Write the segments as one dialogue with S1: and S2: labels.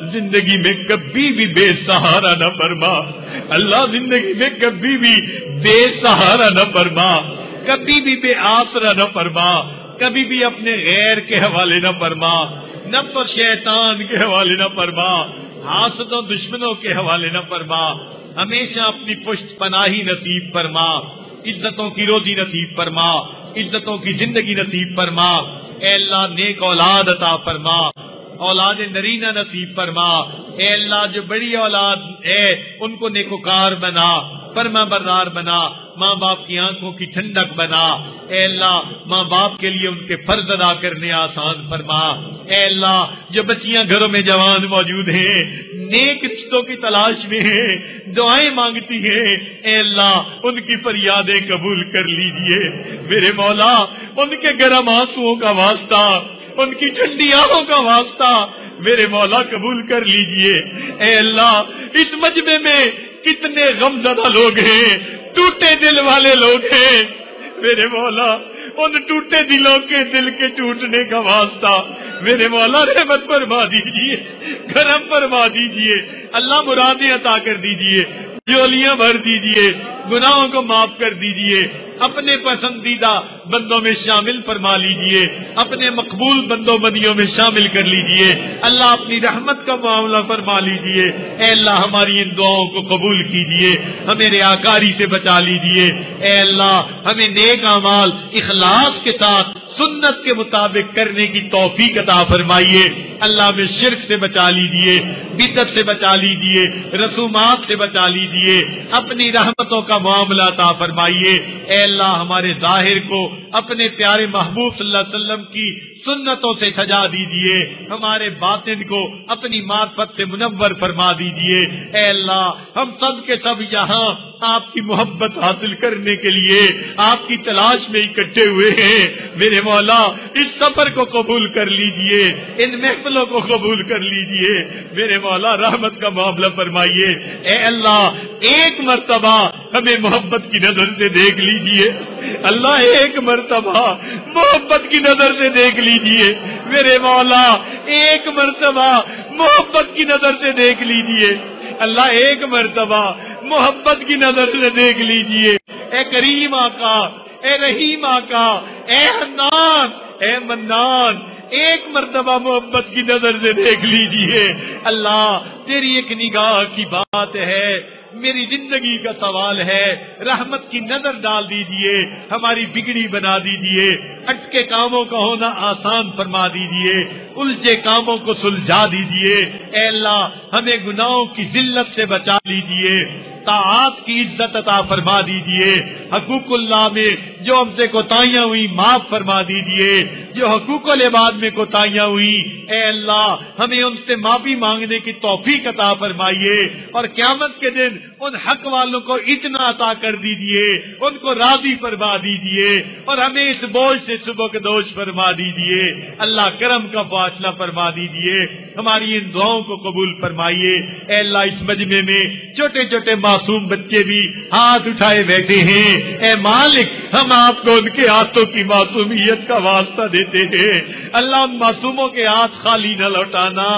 S1: زندگی میں کبھی بھی بے سہارا نہ فرما، اللہ زندگی میں کبھی بھی بے سہارا نہ فرما، کبھی بھی بے آسرا نہ فرما، کبھی بھی اپنے غیر کے حوالے نہ فرما، نفس اور شیطان کے حوالے نہ فرما، حاسدوں دشمنوں کے حوالے نہ فرما، ہمیشہ اپنی پشت پناہی نصیب فرما، عزتوں کی روزی نصیب فرما، عزتوں کی زندگی نصیب فرما، اے اللہ نیک اولاد عطا فرما، اولاد نرینہ نصیب فرما، اے اللہ جو بڑی اولاد ہے ان کو نیکوکار بنا، فرما بردار بنا، ماں باپ کی آنکھوں کی ٹھنڈک بنا، اے اللہ ماں باپ کے لیے ان کے فرض ادا کرنے آسان فرما، اے اللہ جو بچیاں گھروں میں جوان موجود ہیں نیک رشتوں کی تلاش میں ہیں، دعائیں مانگتی ہیں، اے اللہ ان کی فریادیں قبول کر لیجئے میرے مولا، ان کے گرم آنسوؤں کا واسطہ، ان کی ٹھنڈی آنکھوں کا واسطہ میرے مولا قبول کر لیجئے، اے اللہ اس مجمع میں کتنے غم زدہ لوگ ہیں، ٹوٹے دل والے لوگ ہیں میرے مولا، ان ٹوٹے دلوں کے دل کے ٹوٹنے کا واسطہ میرے مولا رحمت فرما دیجئے، کرم فرما دیجئے، اللہ مرادیں عطا کر دیجئے، جولیاں بھر دیجئے، گناہوں کو معاف کر دیجئے، اپنے پسندیدہ بندوں میں شامل فرما لیجئے، اپنے مقبول بندوں بندیوں میں شامل کر لیجئے، اللہ اپنی رحمت کا معاملہ فرما لیجئے، اے اللہ ہماری ان دعاؤں کو قبول کیجئے، ہمیں ریاکاری سے بچا لیجئے، اے اللہ ہمیں نیک اعمال اخلاص کے ساتھ سنت کے مطابق کرنے کی توفیق عطا فرمائیے، اللہ میں شرک سے بچا لیجئے، بدعت سے بچا لیجئے، رسومات سے بچا لیجئے، اپنی رحمتوں کا معاملہ عطا فرمائیے، اے اللہ ہمارے ظاہر کو اپنے پیارے محبوب صلی اللہ علیہ وسلم کی سنتوں سے سجا دیجئے، ہمارے باطن کو اپنی معرفت سے منور فرما دیجئے، اے اللہ ہم سب کے سب یہاں آپ کی محبت حاصل کرنے کے لیے آپ کی تلاش میں اکٹھے ہوئے ہیں، میرے مولا اس سفر کو قبول کر لیجئے، ان محفلوں کو قبول کر لیجئے، میرے مولا رحمت کا معاملہ فرمائیے، اے اللہ ایک مرتبہ ہمیں محبت کی نظر سے دیکھ لیجئے، اللہ ایک مرتبہ محبت کی نظر سے دیکھ لیجئے میرے مولا، ایک مرتبہ محبت کی نظر سے دیکھ لیجئے، اللہ ایک مرتبہ محبت کی نظر سے دیکھ لیجئے، اے کریم آقا، اے رحیم آقا، اے حنان، اے منان، ایک مرتبہ محبت کی نظر سے دیکھ لیجئے، اللہ تیری ایک نگاہ کی بات ہے، میری زندگی کا سوال ہے، رحمت کی نظر ڈال دیجئے، ہماری بگڑی بنا دیجئے، اٹکے کاموں کا ہونا آسان فرما دیجئے، الجھے کاموں کو سلجھا دیجئے، اے اللہ ہمیں گناہوں کی ذلت سے بچا لیجئے، طاعات کی عزت عطا فرما دیجئے، حقوق اللہ میں جو ہم سے کوتاہیاں ہوئی معاف فرما دیجئے، جو حقوق العباد میں کوتاہیاں ہوئی اے اللہ ہمیں ان سے معافی مانگنے کی توفیق عطا فرمائیے، اور قیامت کے دن ان حق والوں کو اتنا عطا کر دیجئے، ان کو راضی فرما دیجئے، اور ہمیں اس بوجھ سے سبکدوش فرما دیجئے، اللہ کرم کا فاصلہ فرما دیجئے، ہماری ان دعاؤں کو قبول فرمائیے، اے اللہ اس مجمع میں چھوٹے چھوٹے معصوم بچے بھی ہاتھ اٹھائے بیٹھے ہیں، اے مالک ہم آپ کو ان کے ہاتھوں کی معصومیت کا واسطہ دیتے ہیں، اللہ ان معصوموں کے ہاتھ خالی نہ لوٹانا،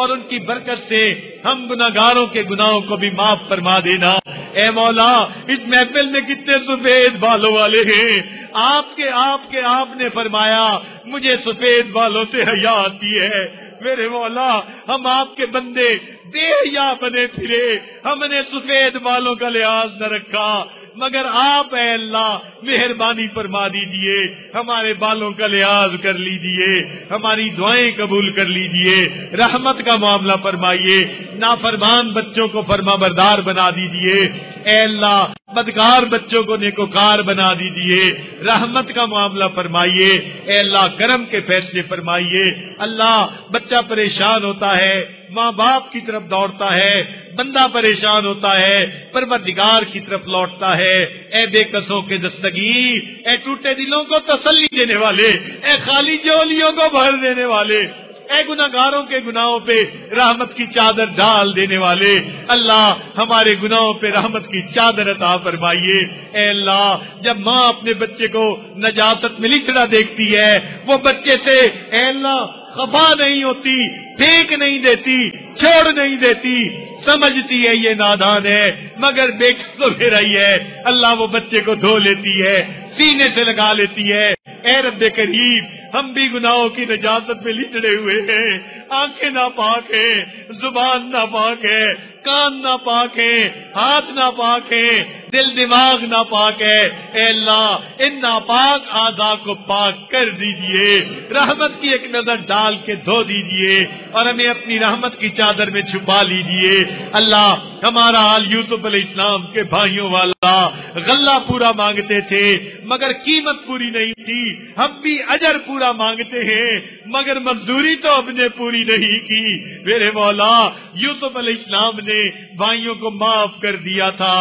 S1: اور ان کی برکت سے ہم گناہگاروں کے گناہوں کو بھی معاف فرما دینا، اے مولا اس محفل میں کتنے سفید بالوں والے ہیں، آپ نے فرمایا مجھے سفید بالوں سے حیا آتی ہے، میرے مولا ہم آپ کے بندے بے حیا بنے پھرے، ہم نے سفید بالوں کا لحاظ نہ رکھا، مگر آپ اے اللہ مہربانی فرما دیجئے، ہمارے بالوں کا لحاظ کر لیجئے، ہماری دعائیں قبول کر لیجئے، رحمت کا معاملہ فرمائیے، نافرمان بچوں کو فرما بردار بنا دیجئے، اے اللہ بدکار بچوں کو نیکوکار بنا دیجئے، رحمت کا معاملہ فرمائیے، اے اللہ کرم کے فیصلے فرمائیے، اللہ بچہ پریشان ہوتا ہے ماں باپ کی طرف دوڑتا ہے، بندہ پریشان ہوتا ہے پروردگار کی طرف لوٹتا ہے، اے بے کسوں کے دستگیر، اے ٹوٹے دلوں کو تسلی دینے والے، اے خالی جولیوں کو بھر دینے والے، اے گناہگاروں کے گناہوں پہ رحمت کی چادر ڈال دینے والے، اللہ ہمارے گناہوں پہ رحمت کی چادر عطا فرمائیے، اے اللہ جب ماں اپنے بچے کو نجاست میں لکھنا دیکھتی ہے وہ بچے سے اے اللہ خفا نہیں ہوتی، پھینک نہیں دیتی، چھوڑ نہیں دیتی، سمجھتی ہے یہ نادان ہے، مگر بیٹا تو میرا ہی ہے۔ اللہ وہ بچے کو دھو لیتی ہے، سینے سے لگا لیتی ہے۔ اے رب کریم، ہم بھی گناہوں کی نجاست میں لچڑے ہوئے ہیں، آنکھیں ناپاک ہیں، زبان ناپاک ہے، کان ناپاک ہے، ہاتھ ناپاک ہے، دل دماغ ناپاک ہے۔ اے اللہ ان ناپاک اعضاء کو پاک کر دیجئے، رحمت کی ایک نظر ڈال کے دھو دیجئے اور ہمیں اپنی رحمت کی چادر میں چھپا لیجئے۔ اللہ ہمارا حال یوسف علیہ السلام کے بھائیوں والا، غلہ پورا مانگتے تھے مگر قیمت پوری نہیں تھی، ہم بھی اجر پورا مانگتے ہیں مگر مزدوری تو ہم نے پوری نہیں کی۔ میرے مولا یوسف علیہ السلام نے بھائیوں کو معاف کر دیا تھا،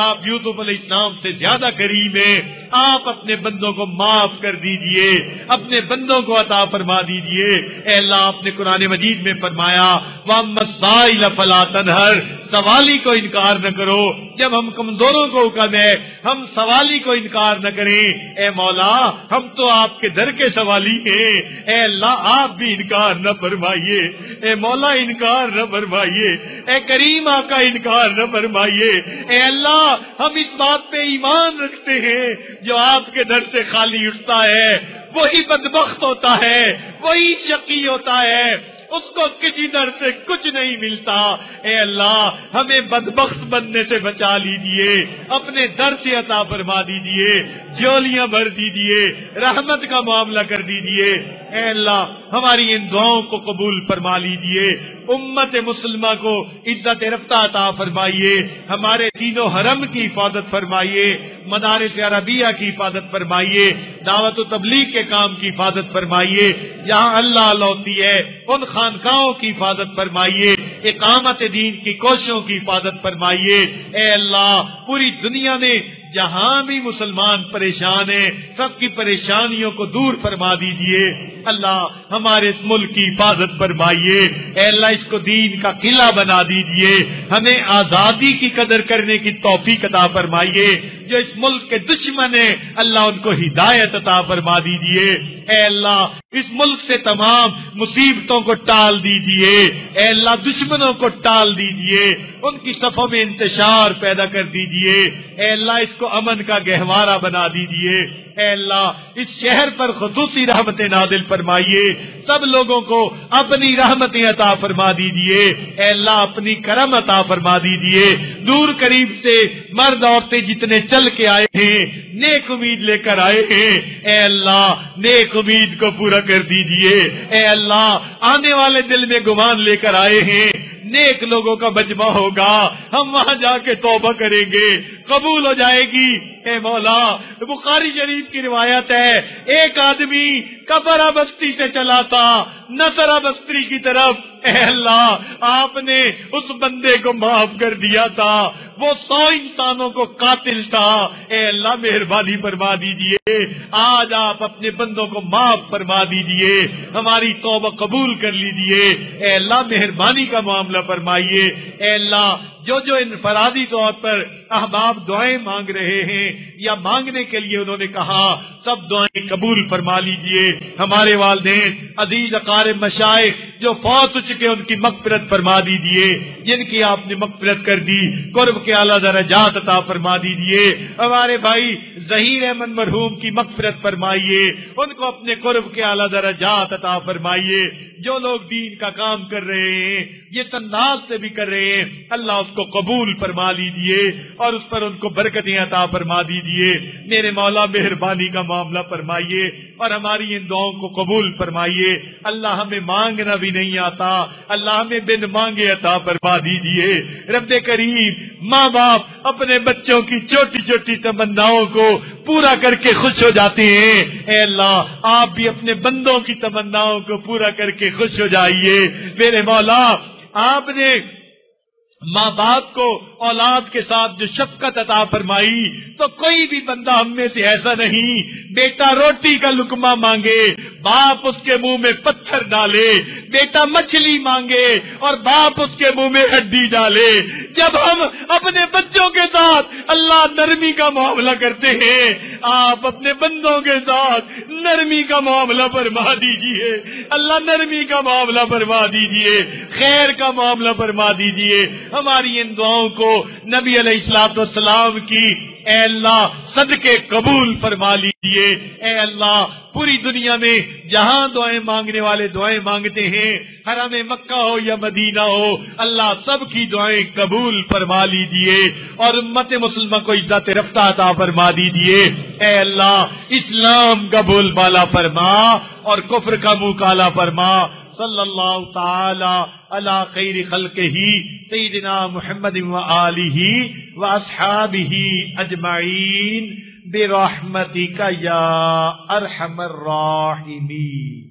S1: آپ یوسف علیہ السلام سے زیادہ کریم ہیں، آپ اپنے بندوں کو معاف کر دیجئے، اپنے بندوں کو عطا فرما دیجئے۔ اے اللہ آپ نے قرآن مجید میں فرمایا وَأَمَّا السَّائِلَ فَلَا تَنْهَرْ، سوالی کو انکار نہ کرو۔ جب ہم کمزوروں کو حکم ہے ہم سوالی کو انکار نہ کریں۔ اے مولا ہم تو آپ کے در کے سوالی ہیں، اے اللہ آپ بھی انکار نہ فرمائیے، اے مولا انکار نہ فرمائیے، اے کریم آقا انکار نہ فرمائیے۔ اے اللہ ہم اس بات پہ ایمان رکھتے ہیں جو آپ کے در سے خالی اٹھتا ہے وہی بدبخت ہوتا ہے، وہی شقی ہوتا ہے، اس کو کسی در سے کچھ نہیں ملتا۔ اے اللہ ہمیں بدبخت بننے سے بچا لیجئے، اپنے در سے عطا فرما دیجئے، جھولیاں بھر دیجئے، رحمت کا معاملہ کر دیجئے۔ اے اللہ ہماری ان دعاؤں کو قبول فرما لیجئے، امت مسلمہ کو عزت رفتہ عطا فرمائیے، ہمارے تینوں حرم کی حفاظت فرمائیے، مدارس عربیہ کی حفاظت فرمائیے، دعوت و تبلیغ کے کام کی حفاظت فرمائیے، جہاں اللہ لوٹی ہے ان خانقاہوں کی حفاظت فرمائیے، اقامت دین کی کوششوں کی حفاظت فرمائیے۔ اے اللہ پوری دنیا میں جہاں بھی مسلمان پریشان ہیں سب کی پریشانیوں کو دور فرما دیجئے۔ اللہ ہمارے اس ملک کی حفاظت فرمائیے، اے اللہ اس کو دین کا قلعہ بنا دیجئے، ہمیں آزادی کی قدر کرنے کی توفیق عطا فرمائیے۔ جو اس ملک کے دشمن ہیں اللہ ان کو ہدایت عطا فرما دیجئے۔ اے اللہ اس ملک سے تمام مصیبتوں کو ٹال دیجئے، اے اللہ دشمنوں کو ٹال دیجئے، ان کی صفوں میں انتشار پیدا کر دیجئے۔ اے اللہ اس کو امن کا گہوارہ بنا دیجئے۔ اے اللہ اس شہر پر خصوصی رحمتیں نازل فرمائیے، سب لوگوں کو اپنی رحمتیں عطا فرما دیجئے۔ اے اللہ اپنی کرم عطا فرما دیجئے، دور قریب سے مرد عورتیں جتنے چل کے آئے ہیں نیک امید لے کر آئے ہیں، اے اللہ نیک امید کو پورا کر دیجئے۔ اے اللہ آنے والے دل میں گمان لے کر آئے ہیں، نیک لوگوں کا مجمع ہوگا، ہم وہاں جا کے توبہ کریں گے، قبول ہو جائے گی۔ اے مولا بخاری شریف کی روایت ہے ایک آدمی کبرا بستی سے چلا تھا نصرہ بستی کی طرف، اے اللہ آپ نے اس بندے کو معاف کر دیا تھا، وہ 100 انسانوں کو قاتل تھا۔ اے اللہ مہربانی فرما دیجئے، آج آپ اپنے بندوں کو معاف فرما دیجئے، ہماری توبہ قبول کر لیجئے۔ اے اللہ مہربانی کا معاملہ فرمائیے۔ اے اللہ جو جو انفرادی طور پر احباب دعائیں مانگ رہے ہیں یا مانگنے کے لیے انہوں نے کہا سب دعائیں قبول فرما لیجئے۔ ہمارے والدین عزیز اقارب مشائخ جو فوت ہو چکے ان کی مغفرت فرما دیجئے، جن کی آپ نے مغفرت کر دی قرب کے اعلیٰ درجات عطا فرما دیجئے۔ ہمارے بھائی ظہیر احمد مرحوم کی مغفرت فرمائیے، ان کو اپنے قرب کے اعلیٰ درجات عطا فرمائیے۔ جو لوگ دین کا کام کر رہے ہیں جس انداز سے بھی کر رہے ہیں اللہ اس کو قبول فرما لیجئے اور اس پر ان کو برکتیں عطا فرما دیجئے۔ میرے مولا مہربانی کا معاملہ فرمائیے اور ہماری ان دعاؤں کو قبول فرمائیے۔ اللہ ہمیں مانگنا بھی نہیں آتا، اللہ ہمیں بن مانگے عطا فرما دیجئے۔ رب کریم ماں باپ اپنے بچوں کی چھوٹی چھوٹی تمناؤں کو پورا کر کے خوش ہو جاتے ہیں، اے اللہ آپ بھی اپنے بندوں کی تمناؤں کو پورا کر کے خوش ہو جائیے۔ میرے مولا آپ نے ماں باپ کو اولاد کے ساتھ جو شفقت عطا فرمائی، تو کوئی بھی بندہ ہم میں سے ایسا نہیں بیٹا روٹی کا لقمہ مانگے باپ اس کے منہ میں پتھر ڈالے، بیٹا مچھلی مانگے اور باپ اس کے منہ میں ہڈی ڈالے۔ جب ہم اپنے بچوں کے ساتھ اللہ نرمی کا معاملہ کرتے ہیں، آپ اپنے بندوں کے ساتھ نرمی کا معاملہ فرما دیجئے، اللہ نرمی کا معاملہ فرما دیجئے، خیر کا معاملہ فرما دیجئے۔ ہماری ان دعاؤں کو نبی علیہ الصلوۃ والسلام کی اے اللہ صدقے قبول فرما لیجیے۔ اے اللہ پوری دنیا میں جہاں دعائیں مانگنے والے دعائیں مانگتے ہیں، حرم مکہ ہو یا مدینہ ہو، اللہ سب کی دعائیں قبول فرما لیجیے اور امت مسلمہ کو عزت رفتہ عطا فرما دیجیے۔ اے اللہ اسلام کا بول بالا فرما اور کفر کا منہ کالا فرما۔ صلی اللہ تعالی علی خیر خلقہ سیدنا محمد وآلہ واصحابہ اجمعین برحمتک یا ارحم الراحمین۔